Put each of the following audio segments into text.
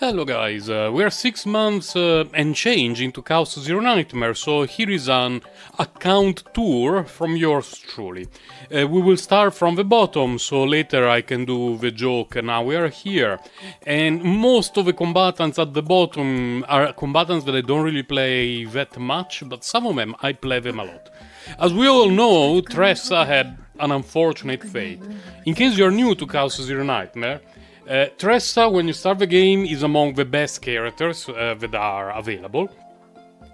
Hello guys, we are 6 months and change into Chaos Zero Nightmare, so here is an account tour from yours truly. We will start from the bottom, so later I can do the joke, now we are here. And most of the combatants at the bottom are combatants that I don't really play that much, but some of them I play them a lot. As we all know, Tressa had an unfortunate fate. In case you're new to Chaos Zero Nightmare, Tressa, when you start the game, is among the best characters that are available,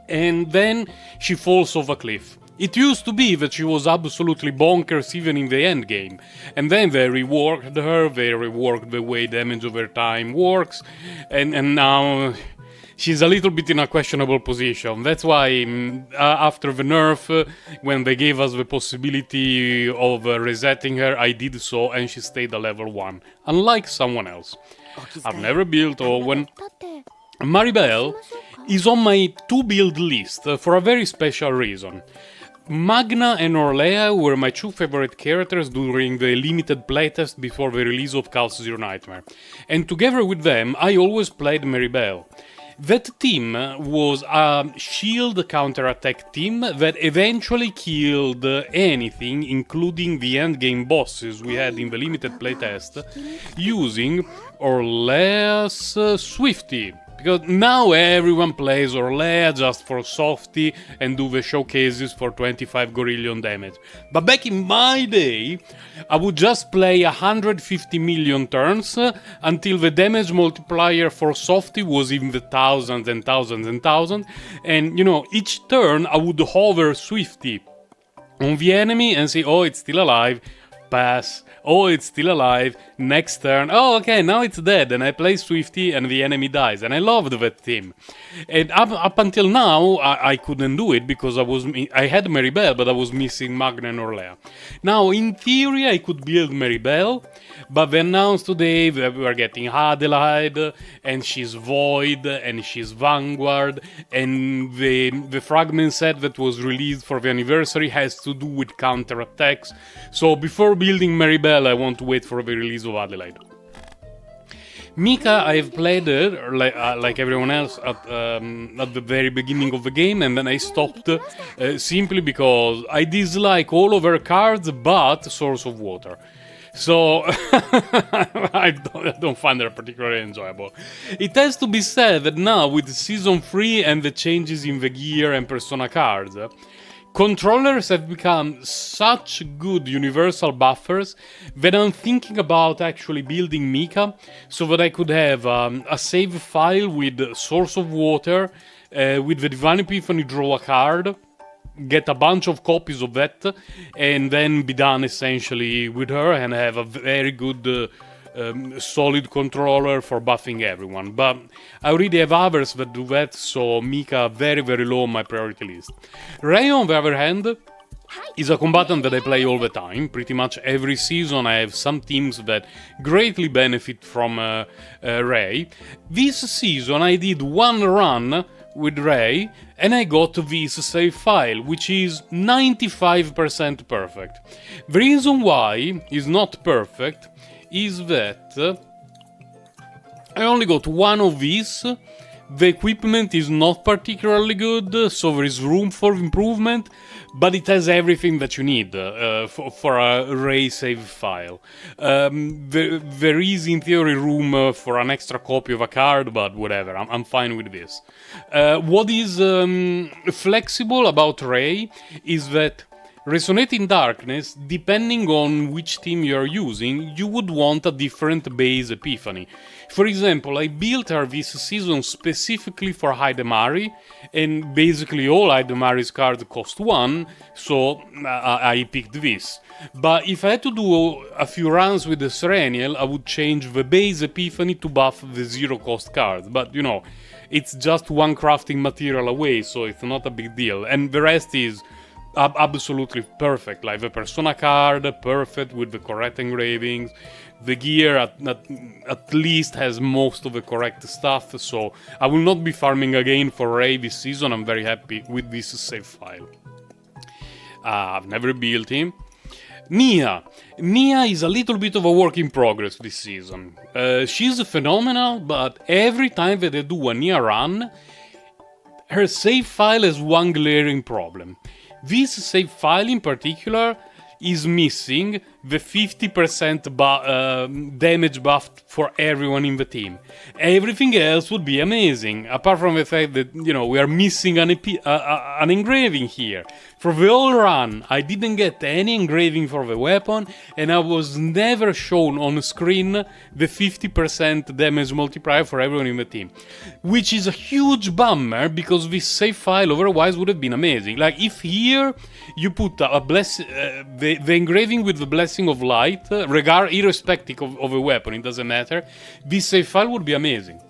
and then she falls off a cliff. It used to be that she was absolutely bonkers even in the end game, and then they reworked her, they reworked the way damage over time works, and now she's a little bit in a questionable position. That's why after the nerf, when they gave us the possibility of resetting her, I did so and she stayed at level 1, unlike someone else. I've never built Owen. Maribel is on my to-build list for a very special reason. Magna and Orlea were my two favorite characters during the limited playtest before the release of Chaos Zero Nightmare, and together with them I always played Maribel. That team was a shield counter-attack team that eventually killed anything, including the endgame bosses we had in the limited playtest, using Orlea's Swifty. Because now everyone plays Orlea just for softy and do the showcases for 25 gorillion damage. But back in my day, I would just play 150 million turns until the damage multiplier for softy was in the thousands and thousands and thousands. And you know, each turn I would hover Swifty on the enemy and say, oh, it's still alive. Pass. Oh, it's still alive. Next turn. Oh, okay, now it's dead. And I play Swifty and the enemy dies. And I loved that team. And up until now, I couldn't do it because I had Maribel, but I was missing Magna and Orlea. Now, in theory, I could build Maribel, but they announced today that we are getting Adelaide, and she's Void, and she's Vanguard, and the fragment set that was released for the anniversary has to do with counter-attacks. So before building Maribel, I want to wait for the release of Adelaide. Mika, I have played her like everyone else at the very beginning of the game, and then I stopped simply because I dislike all of her cards but Source of Water. So I don't find her particularly enjoyable. It has to be said that now with Season 3 and the changes in the gear and Persona cards, controllers have become such good universal buffers that I'm thinking about actually building Mika so that I could have a save file with Source of Water, with the Divine Epiphany draw a card, get a bunch of copies of that, and then be done essentially with her and have a very good solid controller for buffing everyone. But I already have others that do that, so Mika very very low on my priority list. Rei, on the other hand, is a combatant that I play all the time. Pretty much every season I have some teams that greatly benefit from Rei. This season I did one run with Rei and I got this save file, which is 95% perfect. The reason why it's not perfect is that I only got one of these. The equipment is not particularly good, so there is room for improvement, but it has everything that you need for a Rei save file. There is in theory room for an extra copy of a card, but whatever, I'm fine with this. What is flexible about Rei is that Resonate in Darkness, depending on which team you are using, you would want a different base epiphany. For example, I built her this season specifically for Heidemarie, and basically all Heidemari's cards cost 1, so I picked this. But if I had to do a few runs with the Sereniel, I would change the base epiphany to buff the 0 cost cards, but you know, it's just one crafting material away, so it's not a big deal, and the rest is absolutely perfect, like the Persona card, perfect with the correct engravings, the gear at least has most of the correct stuff, so I will not be farming again for Rei this season. I'm very happy with this save file. I've never built him. Nia. Nia is a little bit of a work in progress this season. She's phenomenal, but every time that I do a Nia run, her save file has one glaring problem. This save file in particular is missing the 50% damage buff for everyone in the team. Everything else would be amazing, apart from the fact that, we are missing an engraving here. For the whole run, I didn't get any engraving for the weapon, and I was never shown on screen the 50% damage multiplier for everyone in the team. Which is a huge bummer, because this save file otherwise would have been amazing. Like, if here you put the engraving with the Blessing of Light, irrespective of a weapon, it doesn't matter, this save file would be amazing.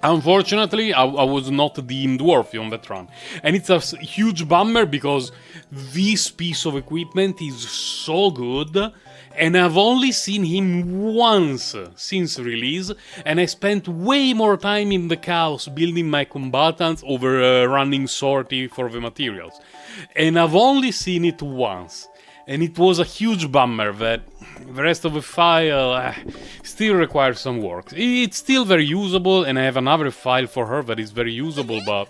Unfortunately, I was not deemed worthy on that run. And it's a huge bummer because this piece of equipment is so good, and I've only seen him once since release, and I spent way more time in the chaos building my combatants over running sortie for the materials. And I've only seen it once. And it was a huge bummer that the rest of the file still requires some work. It's still very usable, and I have another file for her that is very usable, but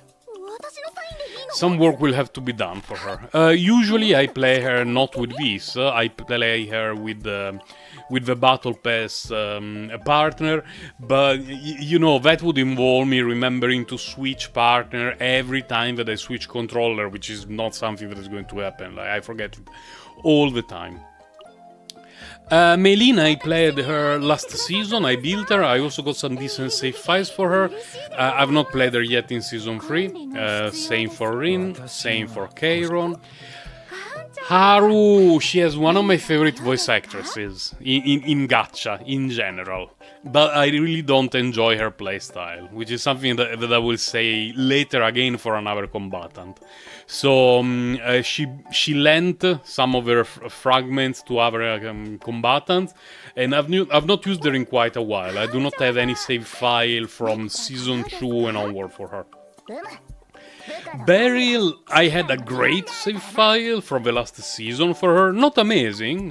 some work will have to be done for her. Usually I play her not with this, I play her with the Battle Pass partner, but that would involve me remembering to switch partner every time that I switch controller, which is not something that is going to happen. Like, I forget it all the time. Melina, I played her last season, I built her, I also got some decent save files for her. I've not played her yet in Season 3, same for Rin, same for Keiron. Haru, she has one of my favorite voice actresses in gacha in general, but I really don't enjoy her playstyle, which is something that I will say later again for another combatant. So she lent some of her fragments to other combatants, and I've not used her in quite a while. I do not have any save file from Season 2 and onward for her. Beryl, I had a great save file from the last season for her. Not amazing,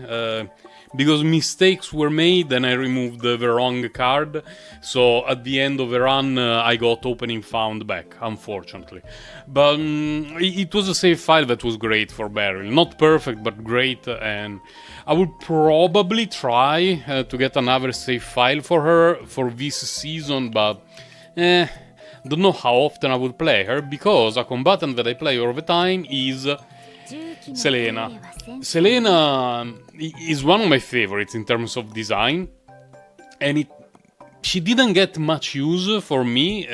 because mistakes were made and I removed the wrong card. So at the end of the run, I got opening found back, unfortunately. But it was a save file that was great for Beryl. Not perfect, but great. And I will probably try to get another save file for her for this season, but don't know how often I will play her, because a combatant that I play all the time is Selena. Selena is one of my favorites in terms of design, and she didn't get much use for me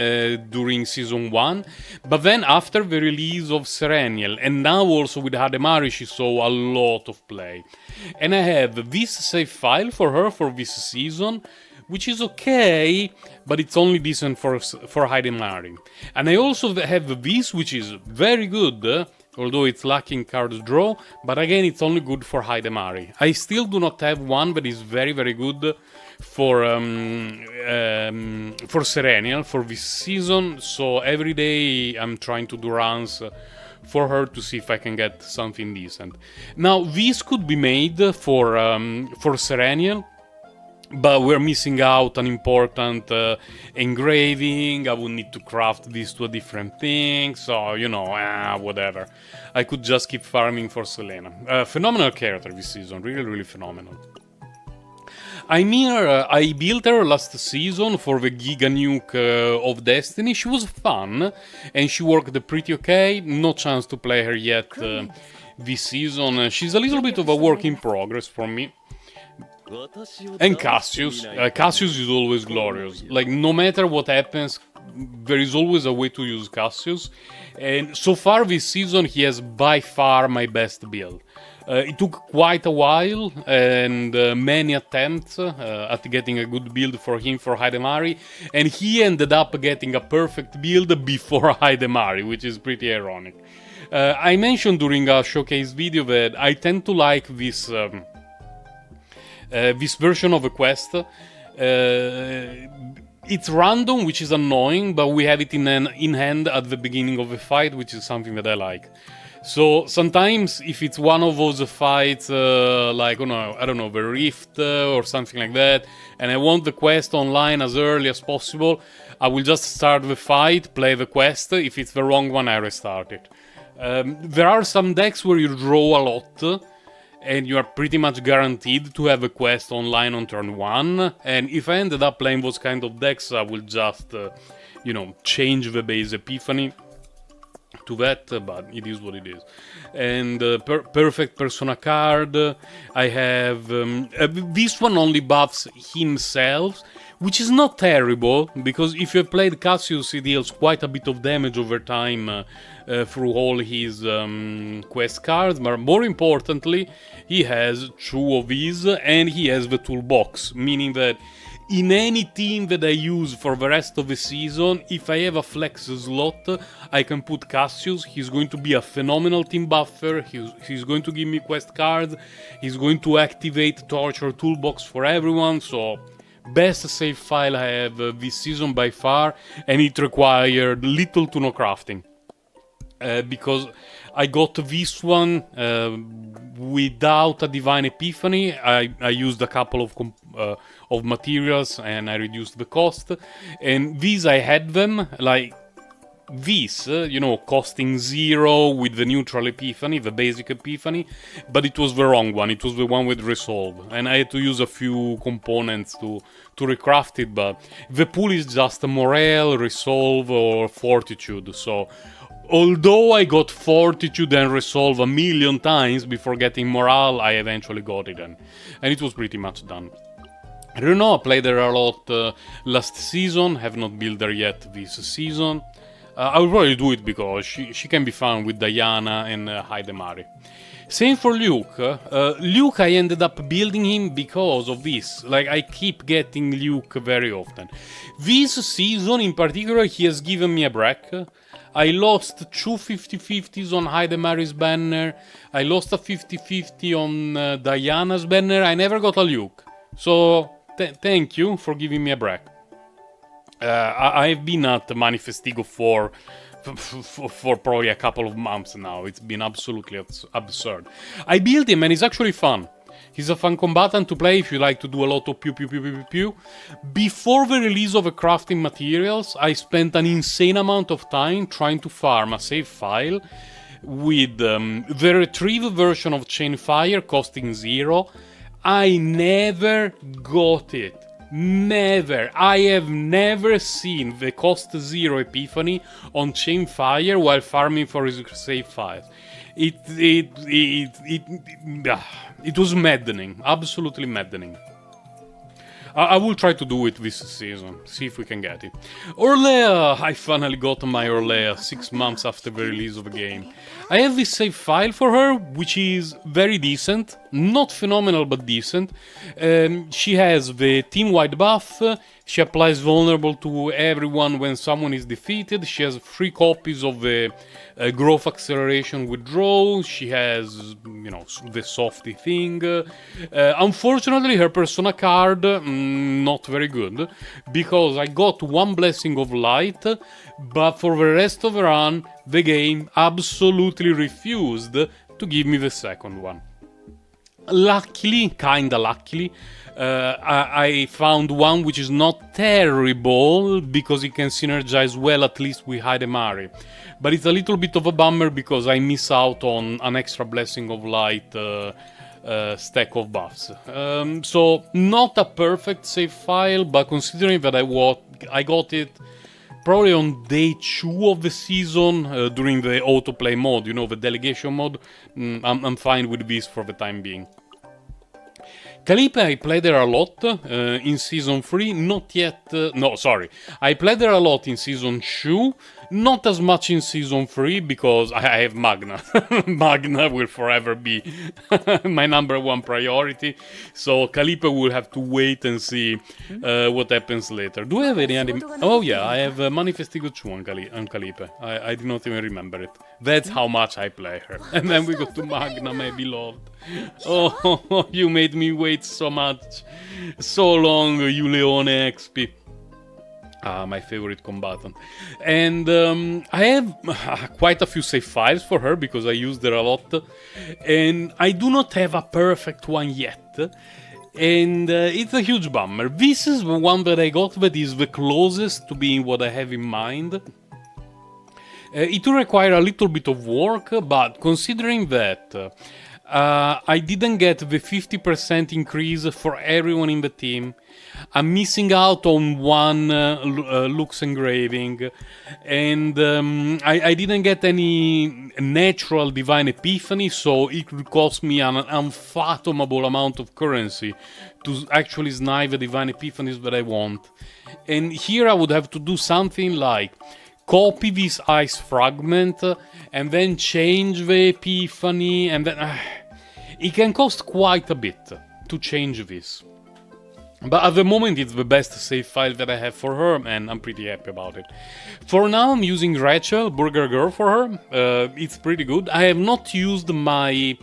during Season 1, but then after the release of Sereniel, and now also with Heidemarie, she saw a lot of play. And I have this save file for her for this season, which is okay, but it's only decent for Heidemarie. And I also have this, which is very good, although it's lacking card draw, but again, it's only good for Heidemarie. I still do not have one that is very, very good for Sereniel for this season, so every day I'm trying to do runs for her to see if I can get something decent. Now, this could be made for Sereniel, but we're missing out an important engraving. I would need to craft this to a different thing, so, whatever. I could just keep farming for Selena. Phenomenal character this season, really, really phenomenal. Ymir, I built her last season for the Giga Nuke of Destiny. She was fun, and she worked pretty okay. No chance to play her yet this season. She's a little bit of a work in progress for me. And Cassius. Cassius is always glorious. Like, no matter what happens, there is always a way to use Cassius. And so far this season, he has by far my best build. It took quite a while and many attempts at getting a good build for him for Heidemarie, and he ended up getting a perfect build before Heidemarie, which is pretty ironic. I mentioned during a showcase video that I tend to like this version of a quest. It's random, which is annoying, but we have it in hand at the beginning of the fight, which is something that I like. So sometimes if it's one of those fights, like, I don't know, the Rift or something like that, and I want the quest online as early as possible, I will just start the fight, play the quest. If it's the wrong one, I restart it. There are some decks where you draw a lot, and you are pretty much guaranteed to have a quest online on turn 1. And if I ended up playing those kind of decks, I will just, change the base Epiphany to that, but it is what it is. And perfect Persona card. I have this one only buffs himself, which is not terrible, because if you have played Cassius, he deals quite a bit of damage over time through all his quest cards. But more importantly, he has 2 of these, and he has the toolbox, meaning that in any team that I use for the rest of the season, if I have a flex slot, I can put Cassius. He's going to be a phenomenal team buffer. He's going to give me quest cards. He's going to activate Torture Toolbox for everyone. So, best save file I have this season by far, and it required little to no crafting. Because I got this one without a Divine Epiphany. I used a couple of materials and I reduced the cost. And these I had them like this, costing 0 with the neutral Epiphany, the basic Epiphany, but it was the wrong one. It was the one with Resolve, and I had to use a few components to recraft it. But the pool is just Morale, Resolve, or Fortitude. So although I got Fortitude and Resolve a million times before getting Morale, I eventually got it, and it was pretty much done. I don't know, I played her a lot last season, have not built her yet this season. I will probably do it because she can be found with Diana and Heidemarie. Same for Luke. Luke, I ended up building him because of this. Like, I keep getting Luke very often. This season in particular, he has given me a break. I lost 2 50-50s on Heidemarie's banner. I lost a 50-50 on Diana's banner. I never got a Luke. So, thank you for giving me a break. I've been at Manifestigo for probably a couple of months now. It's been absolutely absurd. I built him and it's actually fun. He's a fun combatant to play if you like to do a lot of pew pew pew pew pew pew. Before the release of the crafting materials, I spent an insane amount of time trying to farm a save file with the retrieve version of Chainfire costing 0. I never got it. Never. I have never seen the cost 0 Epiphany on Chainfire while farming for his save files. It was maddening. Absolutely maddening. I will try to do it this season, see if we can get it. Orlea, I finally got my Orlea 6 months after the release of the game. I have this save file for her, which is very decent, not phenomenal but decent. She has the team-wide buff, she applies vulnerable to everyone when someone is defeated, she has 3 copies of the growth acceleration withdrawal, she has, the softy thing. Unfortunately, her Persona card, not very good, because I got 1 Blessing of Light, but for the rest of the run, the game absolutely refused to give me the second one. Luckily, kinda luckily, I found one which is not terrible, because it can synergize well at least with Heidemarie. But it's a little bit of a bummer because I miss out on an extra Blessing of Light stack of buffs. So, not a perfect save file, but considering that I got it probably on day 2 of the season during the autoplay mode, the delegation mode, I'm fine with this for the time being. Calliope, I played her a lot in Season 3, not yet... I played her a lot in Season 2, not as much in Season 3, because I have Magna. Magna will forever be my number 1 priority, so Calliope will have to wait and see what happens later. Do I have any other... Oh yeah, I have Manifestigo 2 on Calliope. I did not even remember it. That's how much I play her. And then we go to Magna, my beloved. Oh, you made me wait so much, so long, you Leone XP. My favorite combatant. And I have quite a few save files for her because I used her a lot. And I do not have a perfect one yet. And it's a huge bummer. This is the one that I got that is the closest to being what I have in mind. It will require a little bit of work, but considering that I didn't get the 50% increase for everyone in the team, I'm missing out on one Lux engraving, and I didn't get any natural Divine Epiphany, so it would cost me an unfathomable amount of currency to actually snipe the Divine Epiphanies that I want. And here I would have to do something like copy this ice fragment and then change the Epiphany, and then it can cost quite a bit to change this. But at the moment it's the best save file that I have for her, and I'm pretty happy about it. For now I'm using Rachel, Burger Girl, for her. It's pretty good. I have not used my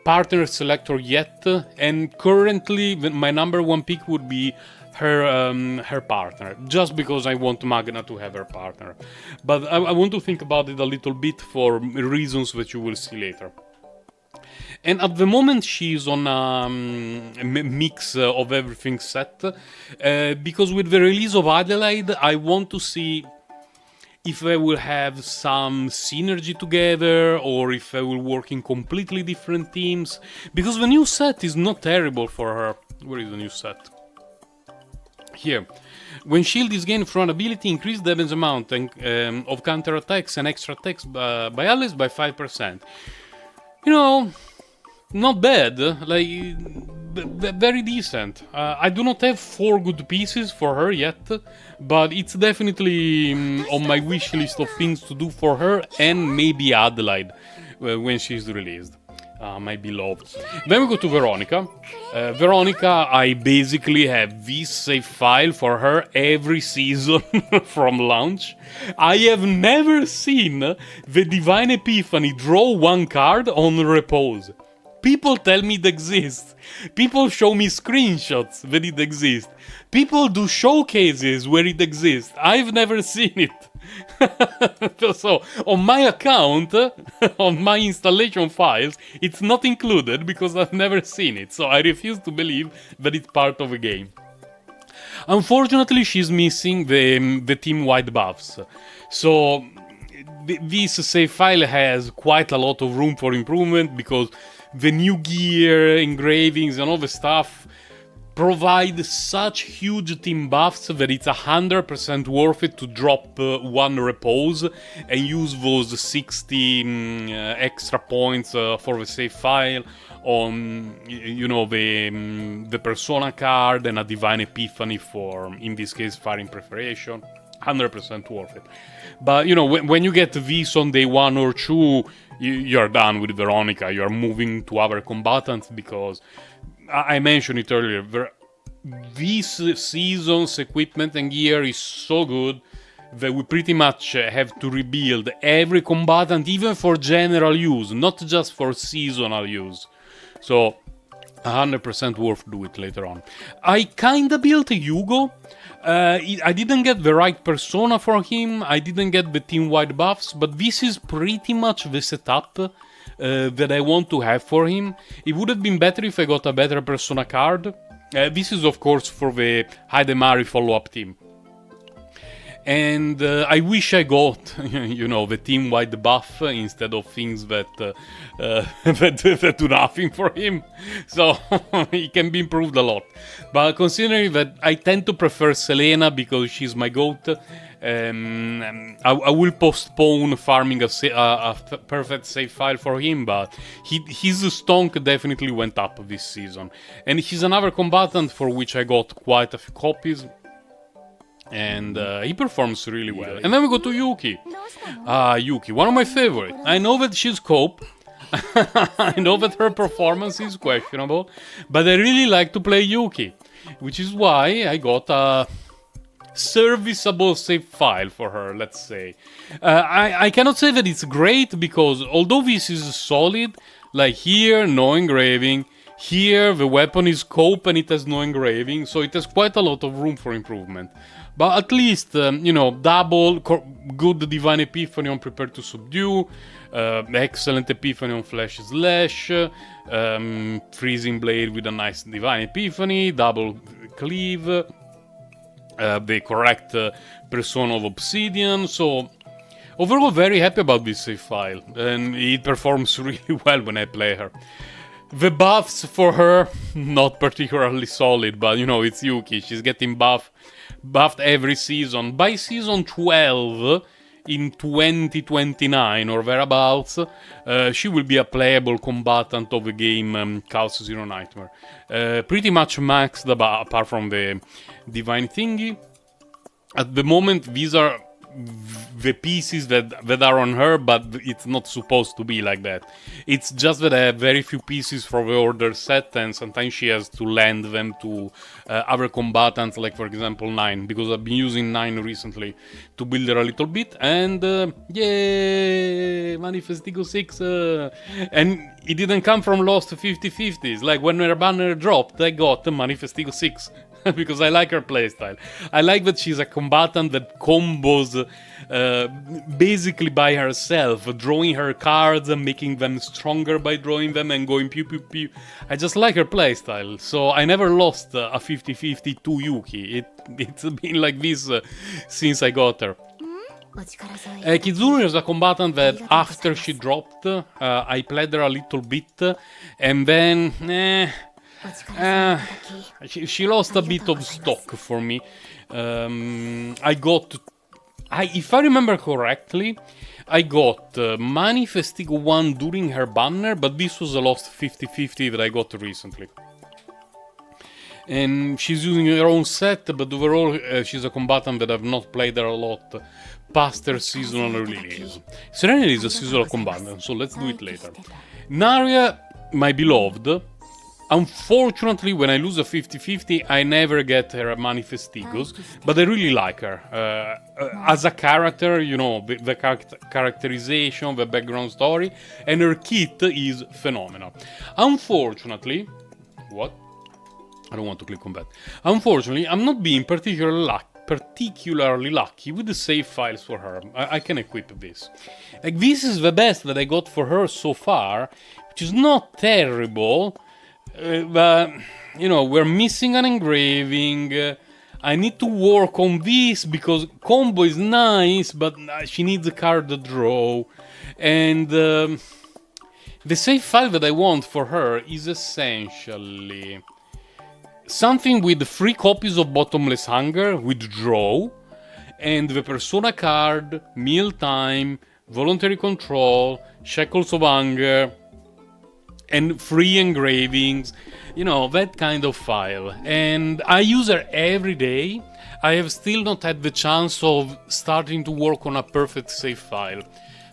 partner selector yet, and currently my number one pick would be her partner, just because I want Magna to have her partner. But I want to think about it a little bit for reasons that you will see later. And at the moment she's on a mix of everything set, because with the release of Adelaide I want to see if they will have some synergy together or if they will work in completely different teams, because the new set is not terrible for her. Where is the new set? Here. When shield is gained from an ability, increase damage amount and, of counter attacks and extra attacks by allies by 5%. You know, not bad, like very decent. I do not have 4 good pieces for her yet, but it's definitely on my wish list of things to do for her, and maybe Adelaide when she's released. My beloved. Then we go to Veronica. Veronica, I basically have this save file for her every season from launch. I have never seen the Divine Epiphany draw 1 card on repose. People tell me it exists. People show me screenshots that it exists. People do showcases where it exists. I've never seen it. So, on my account, on my installation files, it's not included because I've never seen it. So I refuse to believe that it's part of a game. Unfortunately, she's missing the team-wide buffs. So this save file has quite a lot of room for improvement because the new gear, engravings and all the stuff provide such huge team buffs that it's 100% worth it to drop 1 repose and use those 60 extra points for the save file on, you know, the Persona card and a Divine Epiphany for, in this case, Firing Preparation. 100% worth it. But, you know, when you get this on day 1 or 2, you're done with Veronica. You're moving to other combatants because I mentioned it earlier. This season's equipment and gear is so good that we pretty much have to rebuild every combatant, even for general use, not just for seasonal use. So 100% worth do it later on. I kinda built a Hugo. I didn't get the right persona for him, I didn't get the team-wide buffs, but this is pretty much the setup that I want to have for him. It would have been better if I got a better persona card. This is of course for the Heidemarie follow-up team. And I wish I got, you know, the team-wide buff instead of things that that do nothing for him. So it can be improved a lot. But considering that I tend to prefer Selena because she's my GOAT, I will postpone farming a perfect save file for him, but his stonk definitely went up this season. And he's another combatant for which I got quite a few copies. And he performs really well. And then we go to Yuki. Yuki, one of my favorites. I know that she's cope. I know that her performance is questionable. But I really like to play Yuki. Which is why I got a serviceable save file for her, let's say. I cannot say that it's great because although this is solid, like here, no engraving. Here, the weapon is cope and it has no engraving, so it has quite a lot of room for improvement. But at least, double good Divine Epiphany on Prepare to Subdue, excellent Epiphany on Flash Slash, Freezing Blade with a nice Divine Epiphany, double Cleave, the correct Persona of Obsidian, so overall very happy about this save file, and it performs really well when I play her. The buffs for her, not particularly solid, but it's Yuki, she's getting buffed every season. By season 12, in 2029 or thereabouts, she will be a playable combatant of the game Chaos Zero Nightmare. Pretty much maxed apart from the Divine thingy. At the moment, these are the pieces that are on her, but it's not supposed to be like that. It's just that I have very few pieces for the order set, and sometimes she has to lend them to other combatants, like for example 9, because I've been using 9 recently to build her a little bit, and yay! Manifestigo 6! And it didn't come from Lost 50/50s, like when her banner dropped, I got Manifestigo 6. Because I like her playstyle. I like that she's a combatant that combos basically by herself, drawing her cards and making them stronger by drawing them and going pew pew pew. I just like her playstyle, so I never lost a 50/50 to Yuki. It's been like this since I got her. Kizuru is a combatant that after she dropped, I played her a little bit, and then she lost a bit of stock for me. If I remember correctly, I got Manifestigo 1 during her banner, but this was a lost 50/50 that I got recently. And she's using her own set, but overall she's a combatant that I've not played her a lot past her seasonal release. Sereniel is a seasonal combatant, so let's do it later. Naria, my beloved. Unfortunately, when I lose a 50/50, I never get her Manifestigos, but I really like her. As a character, the characterization, the background story, and her kit is phenomenal. Unfortunately, what? I don't want to click on that. Unfortunately, I'm not being particularly lucky with the save files for her. I can equip this. Like, this is the best that I got for her so far, which is not terrible. But, we're missing an engraving. I need to work on this because combo is nice, but she needs a card draw. And the save file that I want for her is essentially something with 3 copies of Bottomless Hunger with draw, and the Persona card, Mealtime, Voluntary Control, Shackles of Hunger, and 3 engravings, that kind of file. And I use her every day. I have still not had the chance of starting to work on a perfect save file.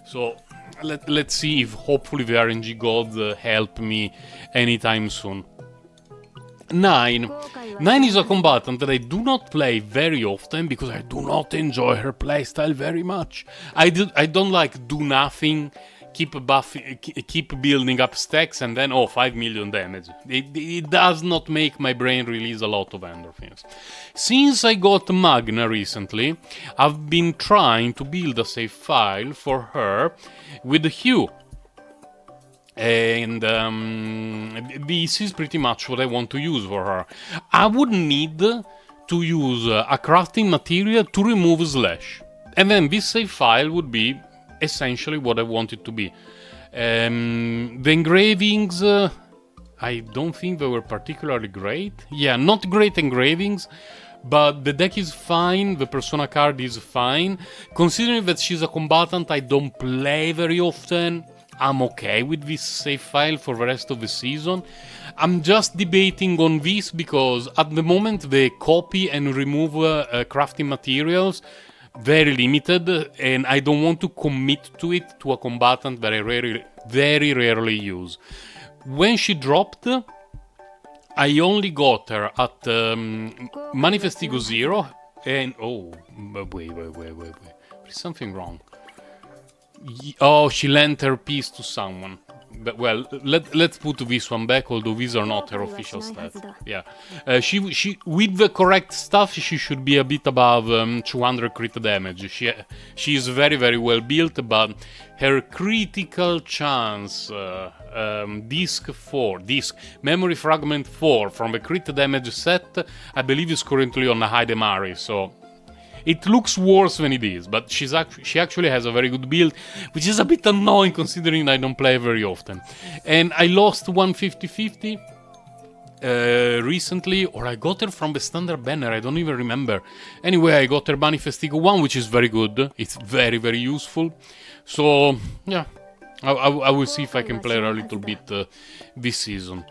So let's see if hopefully the RNG gods help me anytime soon. 9 is a combatant that I do not play very often because I do not enjoy her playstyle very much. I don't like do nothing, keep building up stacks, and then 5 million damage. It does not make my brain release a lot of endorphins. Since I got Magna recently, I've been trying to build a save file for her with Hue. And this is pretty much what I want to use for her. I would need to use a crafting material to remove slash. And then this save file would be essentially what I want it to be. The engravings, I don't think they were particularly great. Yeah, not great engravings, but the deck is fine, the Persona card is fine. Considering that she's a combatant I don't play very often, I'm okay with this save file for the rest of the season. I'm just debating on this because at the moment the copy and remove crafting materials very limited, and I don't want to commit to it to a combatant that I very rarely use. When she dropped, I only got her at Manifestigo 0, and wait, there's something wrong. She lent her piece to someone. but well, let's put this one back, although these are not her official stats. Yeah, she with the correct stuff, she should be a bit above 200 crit damage. She is very, very well built, but her critical chance, disc memory fragment 4 from the crit damage set, I believe is currently on the Heidemarie, so it looks worse than it is, but she actually has a very good build, which is a bit annoying considering I don't play very often. And I lost 150-50 recently, or I got her from the standard banner, I don't even remember. Anyway, I got her Manifestigo 1, which is very good. It's very, very useful. So, yeah, I will see if I can play her a little bit this season.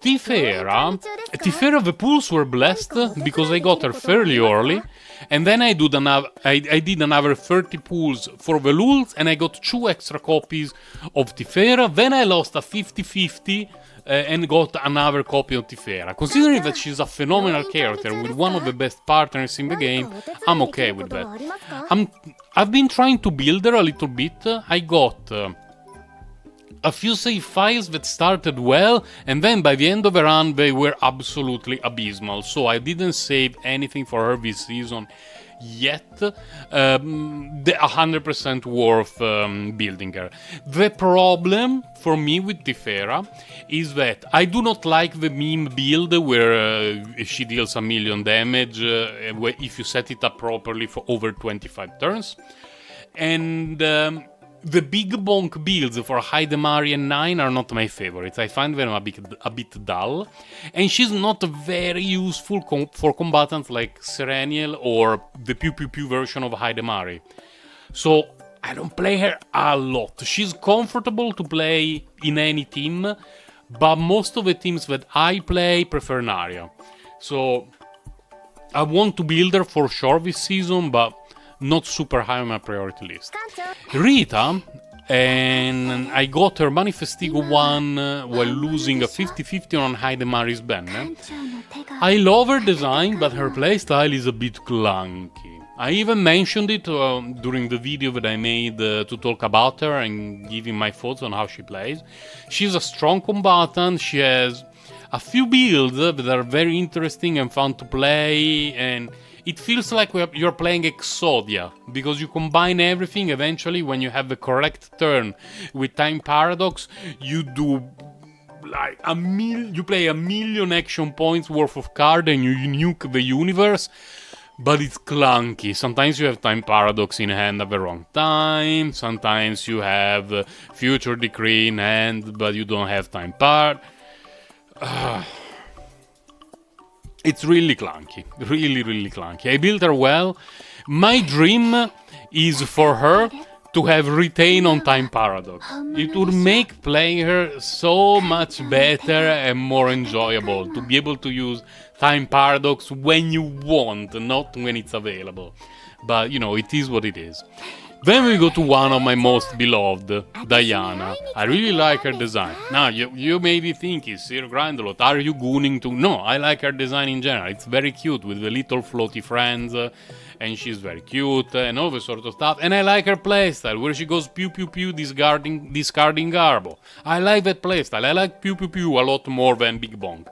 Tifera, the pools were blessed because I got her fairly early, and then I did another 30 pools for the Lulz, and I got 2 extra copies of Tifera. Then I lost a 50-50 and got another copy of Tifera. Considering that she's a phenomenal character with one of the best partners in the game, I'm okay with that. I've been trying to build her a little bit. I got a few save files that started well, and then by the end of the run they were absolutely abysmal, so I didn't save anything for her this season yet. 100% worth building her. The problem for me with Tifera is that I do not like the meme build where she deals 1 million damage if you set it up properly for over 25 turns, and the big bonk builds for Heidemarie and 9 are not my favorites. I find them a bit dull, and she's not very useful for combatants like Sereniel or the Pew Pew Pew version of Heidemarie. So I don't play her a lot. She's comfortable to play in any team, but most of the teams that I play prefer Narya. So I want to build her for sure this season, but not super high on my priority list. Rita, and I got her Manifestigo 1 while losing a 50-50 on Heidemarie's banner. I love her design, but her playstyle is a bit clunky. I even mentioned it during the video that I made to talk about her and giving my thoughts on how she plays. She's a strong combatant, she has a few builds that are very interesting and fun to play, and it feels like you're playing Exodia, because you combine everything. Eventually, when you have the correct turn with Time Paradox, you do like you play 1 million action points worth of card and you nuke the universe, but it's clunky. Sometimes you have Time Paradox in hand at the wrong time, sometimes you have Future Decree in hand, but you don't have Time Paradox. It's really clunky, really clunky. I built her well. My dream is for her to have retain on Time Paradox. It would make playing her so much better and more enjoyable, to be able to use Time Paradox when you want, not when it's available. But, you know, it is what it is. Then we go to one of my most beloved, Diana. I really like her design. Now, you may be thinking, Sir Grindelot, are you gooning to... No, I like her design in general. It's very cute with the little floaty friends, and she's very cute, and all the sort of stuff. And I like her playstyle, where she goes pew pew pew discarding Garbo. I like that playstyle. I like pew pew pew a lot more than Big Bong.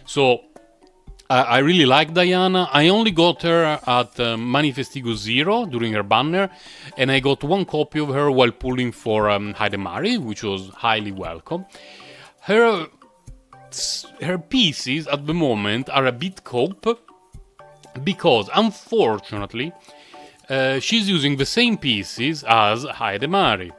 So... I really like Diana. I only got her at Manifestigo 0 during her banner, and I got 1 copy of her while pulling for Heidemarie, which was highly welcome. Her pieces at the moment are a bit cope, because unfortunately she's using the same pieces as Heidemarie.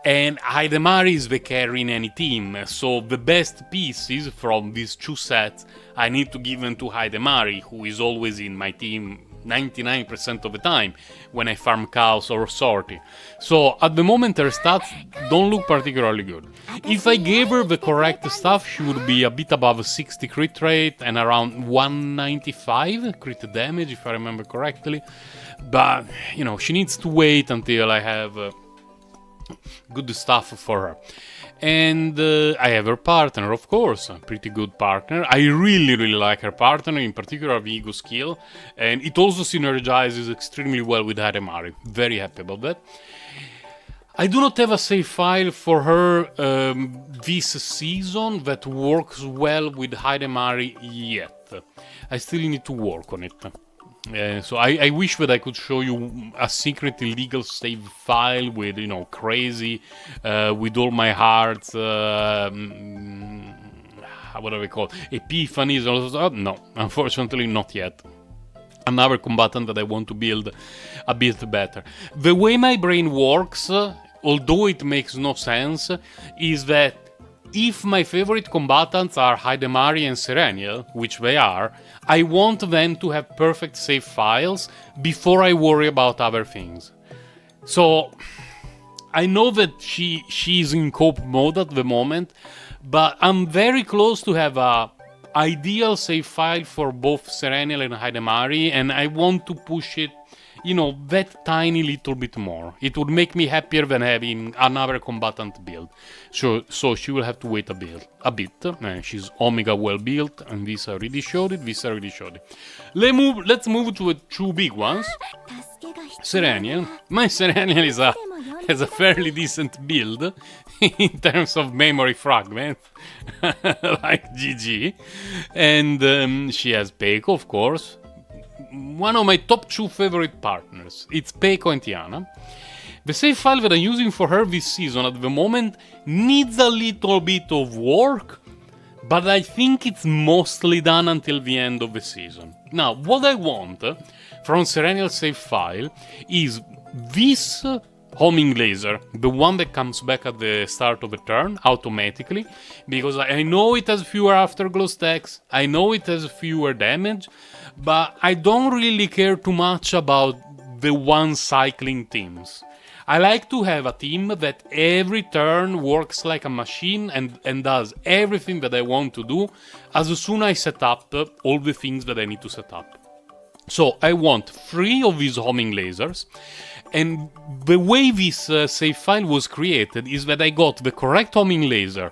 And Heidemarie is the carry in any team, so the best pieces from these 2 sets I need to give them to Heidemarie, who is always in my team 99% of the time when I farm cows or sortie. So at the moment her stats don't look particularly good. If I gave her the correct stuff, she would be a bit above 60 crit rate and around 195 crit damage, if I remember correctly. But, you know, she needs to wait until I have... good stuff for her. And I have her partner, of course, a pretty good partner. I really like her partner, in particular the ego skill, and it also synergizes extremely well with Heidemarie. Very happy about that. I do not have a save file for her this season that works well with Heidemarie yet. I still need to work on it. So I wish that I could show you a secret illegal save file with, crazy, with all my heart, what do we call it? Epiphanies or no, unfortunately not yet. Another combatant that I want to build a bit better. The way my brain works, although it makes no sense, is that if my favorite combatants are Heidemarie and Sereniel, which they are, I want them to have perfect save files before I worry about other things. So I know that she's in cope mode at the moment, but I'm very close to have a ideal save file for both Sereniel and Heidemarie, and I want to push it, that tiny little bit more. It would make me happier than having another combatant build. So she will have to wait a bit. She's Omega well built, and this I already showed it. Let's move to the two big ones. Sereniel. My Sereniel has a fairly decent build in terms of memory fragments, like GG. And she has Peiko, of course. One of my top 2 favorite partners. It's Peiko and Tiana. The save file that I'm using for her this season at the moment needs a little bit of work, but I think it's mostly done until the end of the season. Now, what I want from Sereniel's save file is this homing laser, the one that comes back at the start of the turn automatically, because I know it has fewer afterglow stacks, I know it has fewer damage, but I don't really care too much about the one cycling teams. I like to have a team that every turn works like a machine and does everything that I want to do as soon as I set up all the things that I need to set up. So I want 3 of these homing lasers, and the way this save file was created is that I got the correct homing laser,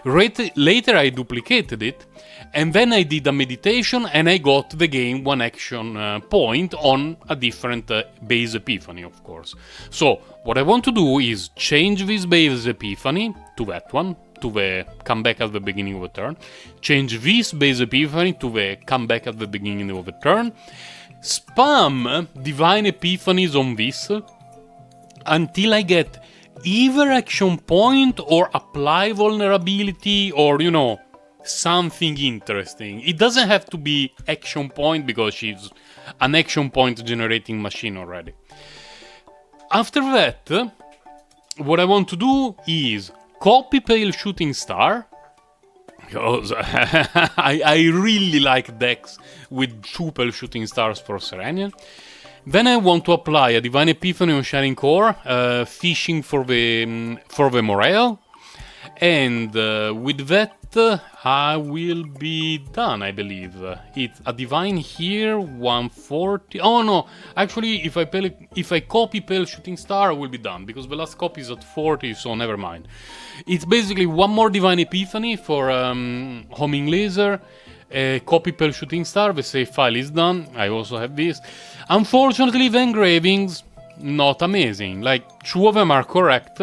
later I duplicated it, and then I did a meditation and I got the game 1 action point on a different base epiphany, of course. So what I want to do is change this base epiphany to that one, to the comeback at the beginning of the turn, change this base epiphany to the comeback at the beginning of the turn, spam divine epiphanies on this until I get either action point or apply vulnerability or, something interesting. It doesn't have to be action point because she's an action point generating machine already. After that, what I want to do is copy Pale Shooting Star, because I really like decks with 2 Pale Shooting Stars for Sereniel. Then I want to apply a Divine Epiphany on Shining Core, fishing for the morale, and with that I will be done, I believe. It's a Divine here, 140. Oh no, actually if I copy Pale Shooting Star I will be done, because the last copy is at 40, so never mind. It's basically 1 more Divine Epiphany for homing laser, copy Pale Shooting Star, the save file is done. I also have this. Unfortunately, the engravings, not amazing. Like, 2 of them are correct,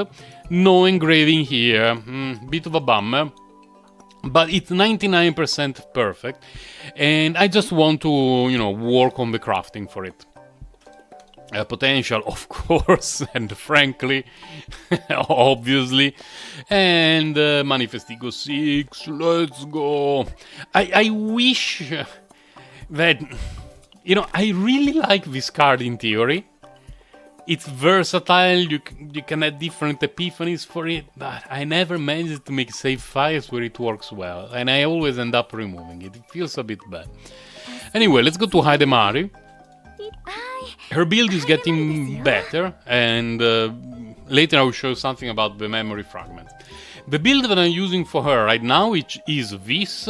no engraving here, bit of a bummer. But it's 99% perfect, and I just want to, work on the crafting for it. Potential, of course, and frankly, obviously, and Manifestigo 6, let's go. I wish that, I really like this card in theory. It's versatile, you can add different epiphanies for it, but I never managed to make save files where it works well, and I always end up removing it. It feels a bit bad. Anyway, let's go to Heidemarie. Her build is getting better, and later I will show you something about the memory fragments. The build that I'm using for her right now is this,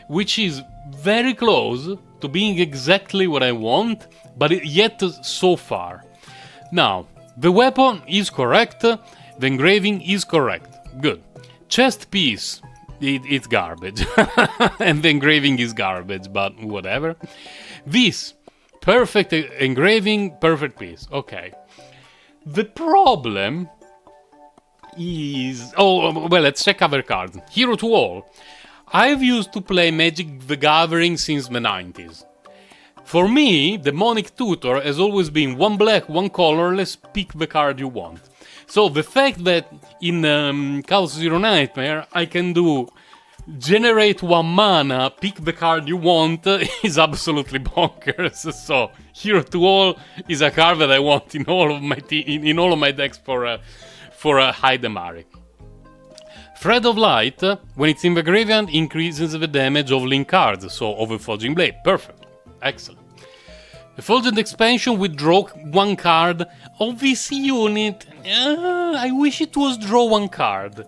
which is very close to being exactly what I want, but yet so far. Now, the weapon is correct, the engraving is correct, good. Chest piece, it's garbage, and the engraving is garbage, but whatever. This, perfect engraving, perfect piece, okay. The problem is... Oh, well, let's check other cards. Hero to all. I've used to play Magic the Gathering since the 90s. For me, Demonic Tutor has always been one black, one colorless, pick the card you want. So the fact that in Chaos Zero Nightmare I can do generate one mana, pick the card you want is absolutely bonkers. So Hero to All is a card that I want in all of my in all of my decks for Heidemarie. Thread of Light, when it's in the graveyard, increases the damage of link cards, so Overforging Blade. Perfect. Excellent. Effulgent Expansion, withdraw one card of this unit. I wish it was draw one card.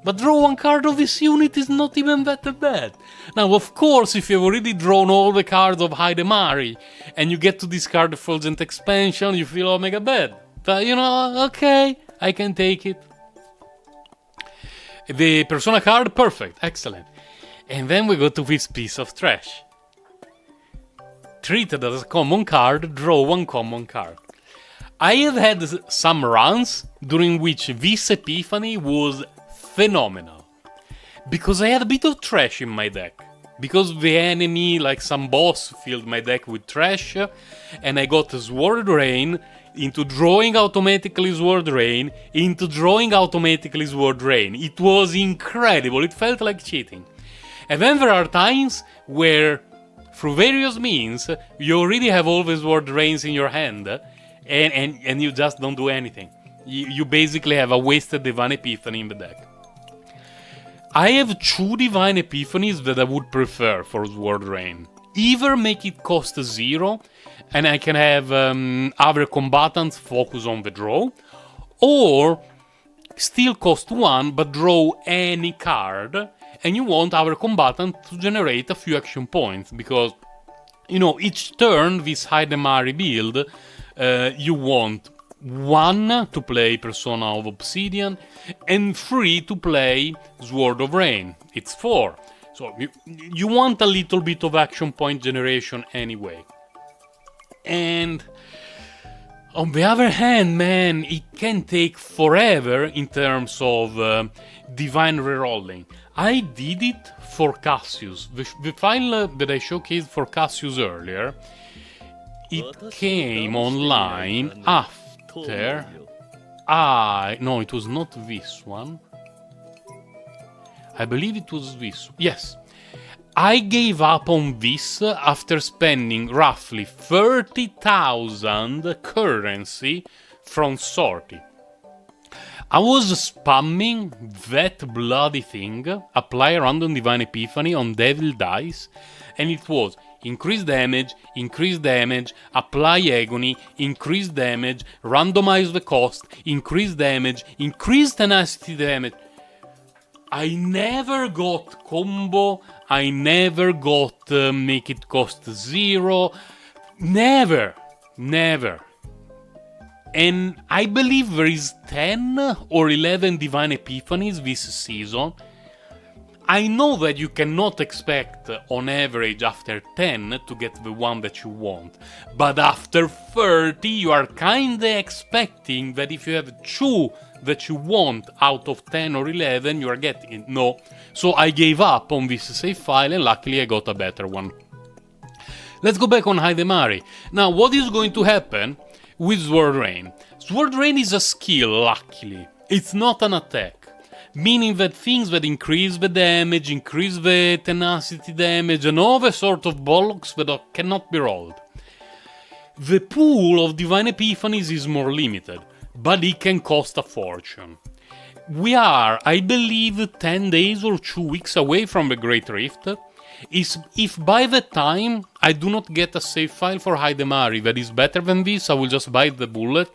But draw one card of this unit is not even that bad. Now, of course, if you've already drawn all the cards of Heidemarie and you get to discard Effulgent Expansion, you feel omega bad. But, okay, I can take it. The Persona card, perfect, excellent. And then we go to this piece of trash. Treated as a common card, draw one common card. I have had some runs during which this Epiphany was phenomenal. Because I had a bit of trash in my deck. Because the enemy, like some boss, filled my deck with trash, and I got Sword Rain into drawing automatically Sword Rain, into drawing automatically Sword Rain. It was incredible, it felt like cheating. And then there are times where, through various means, you already have all the Sword Rains in your hand, and you just don't do anything. You basically have a wasted Divine Epiphany in the deck. I have 2 Divine Epiphanies that I would prefer for Sword Rain. Either make it cost 0, and I can have other combatants focus on the draw, or still cost 1 but draw any card, and you want our combatant to generate a few action points, because, each turn, this Heidemarie build, you want 1 to play Persona of Obsidian, and 3 to play Sword of Rain. It's 4. So you want a little bit of action point generation anyway. And on the other hand, man, it can take forever in terms of divine rerolling. I did it for Cassius. The file that I showcased for Cassius earlier, it came online after... no, it was not this one. I believe it was this. Yes. I gave up on this after spending roughly 30,000 currency from Sorti. I was spamming that bloody thing, apply random Divine Epiphany on Devil Dice, and it was increase damage, apply Agony, increase damage, randomize the cost, increase damage, increase tenacity damage. I never got combo, I never got make it cost 0, never. And I believe there is 10 or 11 Divine Epiphanies this season. I know that you cannot expect on average after 10 to get the one that you want, but after 30 you are kinda expecting that if you have 2 that you want out of 10 or 11, you are getting it. No. So I gave up on this save file, and luckily I got a better one. Let's go back on Heidemarie. Now, what is going to happen with Sword Rain? Sword Rain is a skill, luckily. It's not an attack. Meaning that things that increase the damage, increase the tenacity damage, and all the sort of bollocks that cannot be rolled. The pool of Divine Epiphanies is more limited, but it can cost a fortune. We are, I believe, 10 days or 2 weeks away from the Great Rift. If by that time I do not get a save file for Heidemarie that is better than this, I will just bite the bullet,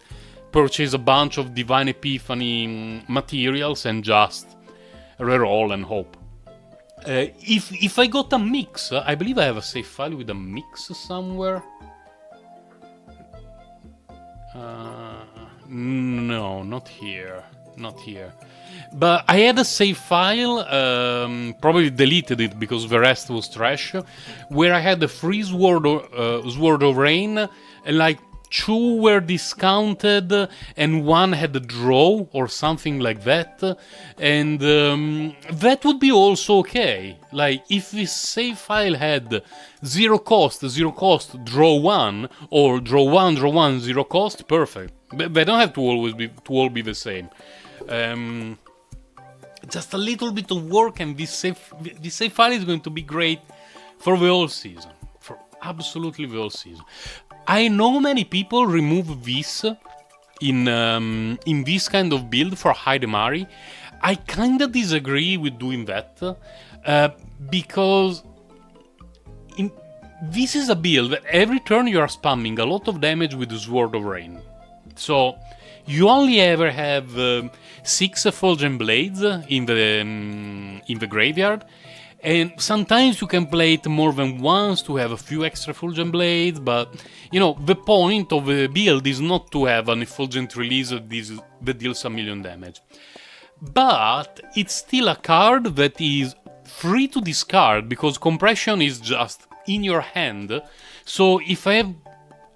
purchase a bunch of Divine Epiphany materials, and just reroll and hope. If I got a mix, I believe I have a save file with a mix somewhere. No, not here. But I had a save file, probably deleted it because the rest was trash, where I had the free Sword of Rain and like 2 were discounted and 1 had a draw or something like that, and that would be also okay. Like if this save file had 0 cost, draw 1, or draw 1, 0 cost, perfect. They don't have to always be all be the same. Just a little bit of work, and this save file is going to be great for the whole season. For absolutely the whole season. I know many people remove this in this kind of build for Heidemarie. I kinda disagree with doing that because this is a build that every turn you are spamming a lot of damage with the Sword of Rain. So you only ever have 6 Effulgent Blades in the graveyard, and sometimes you can play it more than once to have a few extra Effulgent Blades, but you know, the point of the build is not to have an Effulgent release that deals a million damage. But it's still a card that is free to discard because Compression is just in your hand. So if I have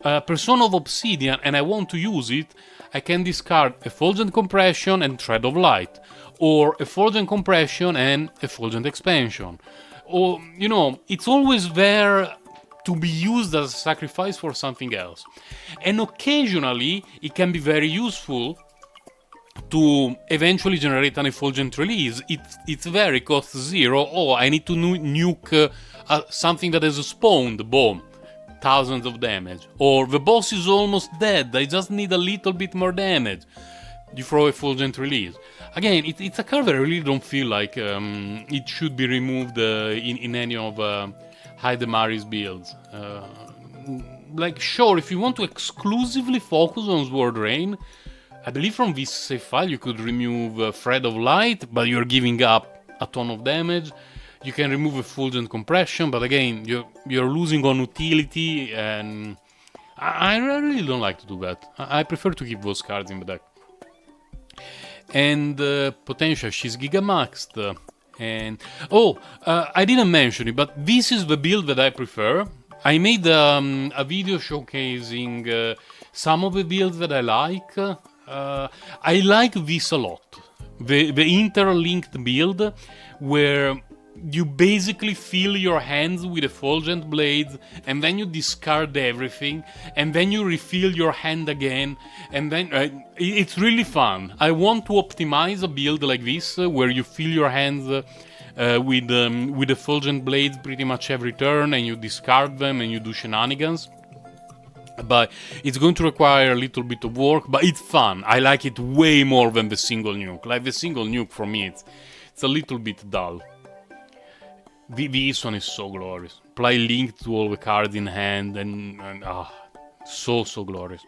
a Persona of Obsidian and I want to use it, I can discard Effulgent Compression and Thread of Light, or Effulgent Compression and Effulgent Expansion. Or, you know, it's always there to be used as a sacrifice for something else. And occasionally, it can be very useful to eventually generate an Effulgent release. It's there, it costs 0. Oh, I need to nuke something that has spawned, boom. Thousands of damage. Or the boss is almost dead, I just need a little bit more damage. You throw a Effulgent release. Again, it's a card that I really don't feel like it should be removed in any of Heidemarie's builds. Like, sure, if you want to exclusively focus on Sword Rain, I believe from this save file you could remove Thread of Light, but you're giving up a ton of damage. You can remove Effulgent Compression, but again, you're losing on utility, and I really don't like to do that. I prefer to keep those cards in the deck. And potential, she's Gigamaxed. And I didn't mention it, but this is the build that I prefer. I made a video showcasing some of the builds that I like. I like this a lot. The interlinked build, where you basically fill your hands with Effulgent Blades, and then you discard everything, and then you refill your hand again, and then it's really fun. I want to optimize a build like this, where you fill your hands with Effulgent Blades pretty much every turn, and you discard them, and you do shenanigans. But it's going to require a little bit of work, but it's fun. I like it way more than the single nuke. Like, the single nuke, for me, it's a little bit dull. This one is so glorious. Play Link to all the cards in hand, and so glorious.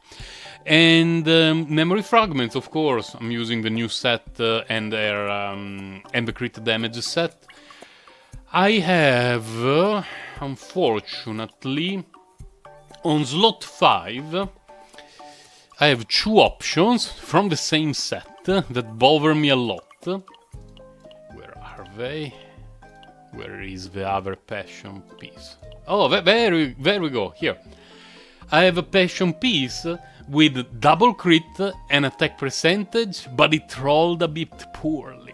And Memory Fragments, of course. I'm using the new set and the crit damage set. I have, unfortunately, on slot 5, I have 2 options from the same set that bother me a lot. Where are they? Where is the other passion piece? Oh, there we go, here. I have a passion piece with double crit and attack percentage, but it rolled a bit poorly.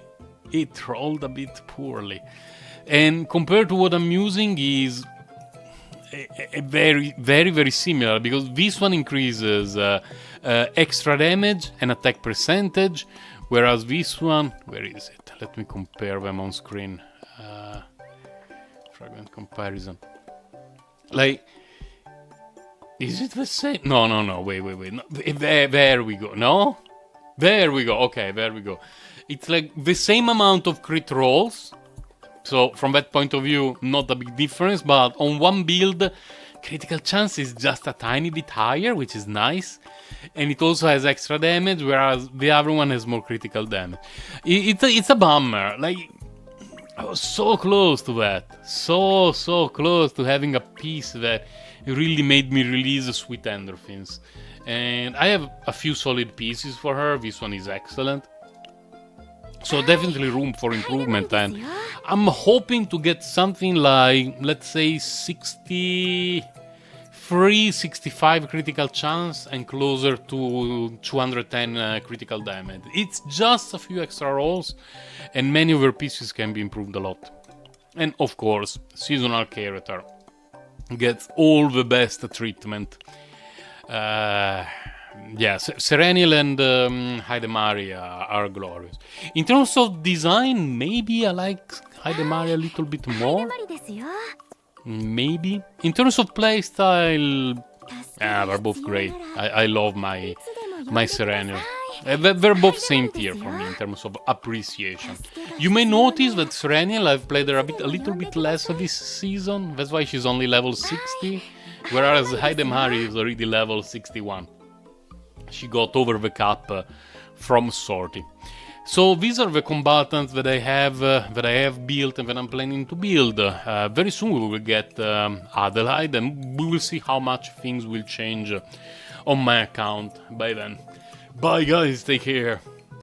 And compared to what I'm using is very similar, because this one increases extra damage and attack percentage, whereas this one, where is it? Let me compare them on screen. Fragment comparison. Like, is it the same? No, wait. No, there we go. No? There we go. Okay, there we go. It's like the same amount of crit rolls. So from that point of view, not a big difference, but on one build, critical chance is just a tiny bit higher, which is nice. And it also has extra damage, whereas the other one has more critical damage. It's a bummer. Like, I was so close to that. So close to having a piece that really made me release Sweet Endorphins. And I have a few solid pieces for her. This one is excellent. So definitely room for improvement, and I'm hoping to get something like, let's say, 60 365 critical chance and closer to 210 critical damage. It's just a few extra rolls, and many of her pieces can be improved a lot. And of course, seasonal character gets all the best treatment. Sereniel and Heidemarie are glorious. In terms of design, maybe I like Heidemarie a little bit more. Maybe. In terms of playstyle, they're both great. I love my Sereniel. They're both same tier for me in terms of appreciation. You may notice that Sereniel, I've played her a little bit less this season. That's why she's only level 60, whereas Heidemarie is already level 61. She got over the cap from sorting. So these are the combatants that I have built and that I'm planning to build. Very soon we will get Adelaide, and we will see how much things will change on my account by then. Bye guys, take care.